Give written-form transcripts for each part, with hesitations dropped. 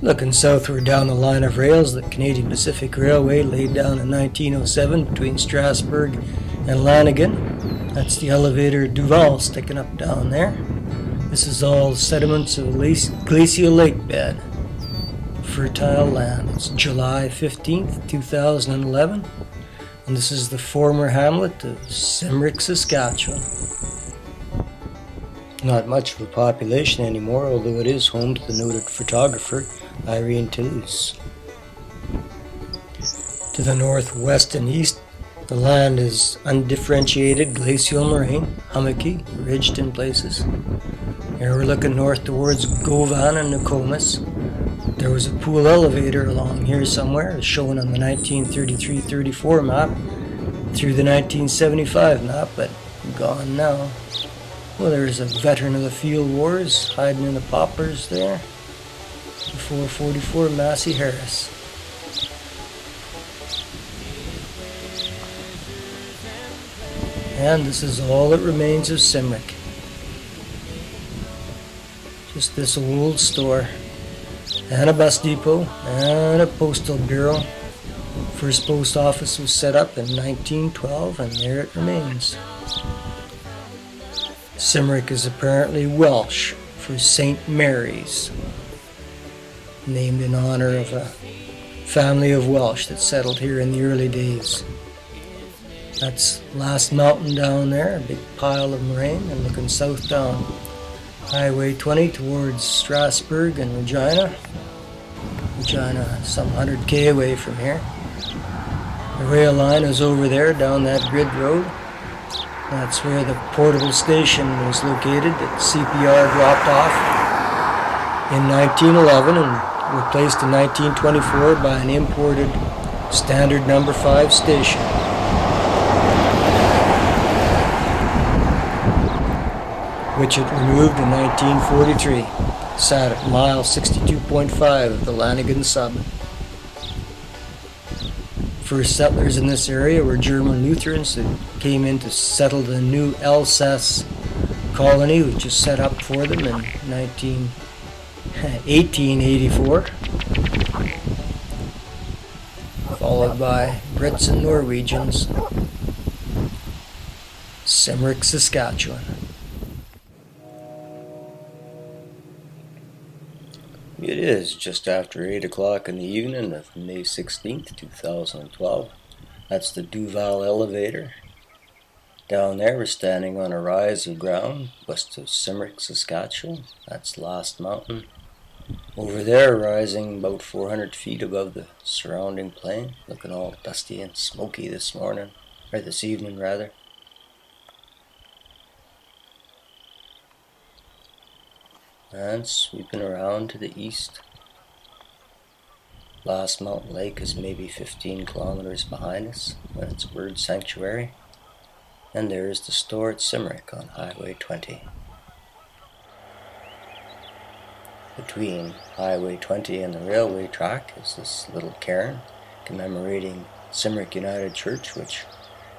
Looking southward down the line of rails that Canadian Pacific Railway laid down in 1907 between Strasbourg and Lanigan. That's the elevator Duval sticking up down there. This is all sediments of glacial lake bed. Fertile land. It's July 15th, 2011. And this is the former hamlet of Cymric, Saskatchewan. Not much of a population anymore, although it is home to the noted photographer Irene Toulouse. To the northwest and east, the land is undifferentiated glacial moraine, hummocky, ridged in places. Here we're looking north towards Govan and Nokomis. There was a pool elevator along here somewhere, as shown on the 1933-34 map, through the 1975 map, but gone now. Well, there's a veteran of the field wars hiding in the poplars there. The 444 Massey Harris. And this is all that remains of Cymric. Just this old store. And a bus depot. And a postal bureau. First post office was set up in 1912, and there it remains. Cymric is apparently Welsh for St. Mary's, named in honor of a family of Welsh that settled here in the early days. That's Last Mountain down there, a big pile of moraine, and looking south down Highway 20 towards Strasbourg and Regina. Regina some 100k away from here. The rail line is over there down that grid road. That's where the portable station was located that CPR dropped off in 1911 and replaced in 1924 by an imported standard number 5 station. Which it removed in 1943. Sat at mile 62.5 of the Lanigan sub. First settlers in this area were German Lutherans that came in to settle the new Alsace colony, which was set up for them in 1884, followed by Brits and Norwegians. Cymric, Saskatchewan. It is just after 8 o'clock in the evening of May 16th, 2012. That's the Duval elevator. Down there we're standing on a rise of ground west of Cymric, Saskatchewan. That's Last Mountain. Over there, rising about 400 feet above the surrounding plain, looking all dusty and smoky this evening rather. And sweeping around to the east, Last Mountain Lake is maybe 15 kilometers behind us, and it's a bird sanctuary. And there is the store at Cymric on Highway 20. Between Highway 20 and the railway track is this little cairn commemorating Cymric United Church, which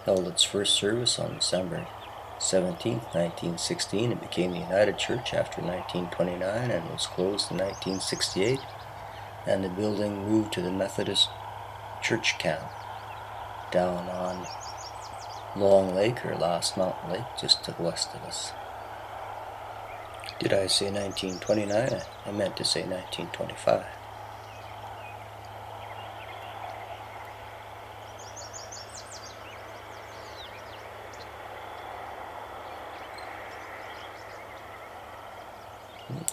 held its first service on December 17th, 1916. It became the United Church after 1929 and was closed in 1968, and the building moved to the Methodist Church camp down on Long Lake, or Last Mountain Lake, just to the west of us. Did I say 1929? I meant to say 1925.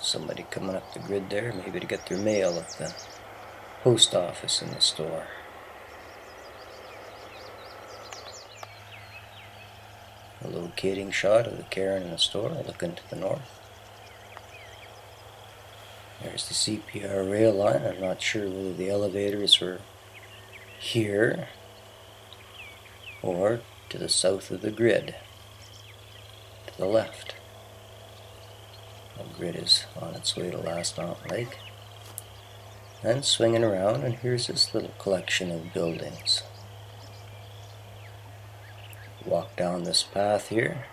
Somebody coming up the grid there, maybe to get their mail at the post office in the store. A locating shot of the cairn in the store, looking to the north. There's the CPR rail line. I'm not sure whether the elevators were here or to the south of the grid, to the left. The grid is on its way to Last Mountain Lake. And swinging around, and here's this little collection of buildings. Walk down this path here,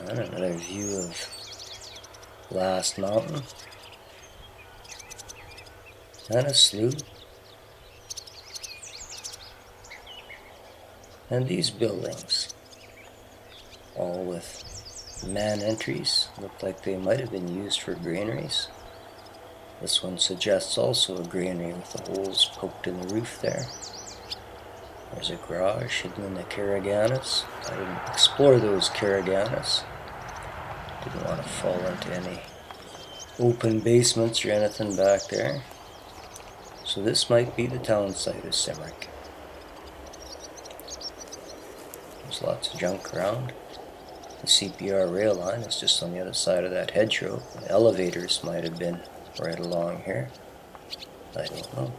and another view of Last Mountain. and a slough. And these buildings, all with man entries, look like they might have been used for granaries. This one suggests also a granary with the holes poked in the roof there. There's a garage hidden in the Carriganas. I didn't explore those Carriganas. Didn't want to fall into any open basements or anything back there. So this might be the town site of Cymric. There's lots of junk around. The CPR rail line is just on the other side of that hedgerow. The elevators might have been right along here. I don't know.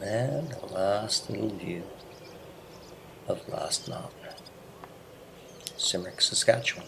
And a last little view of Last Mountain, Cymric, Saskatchewan.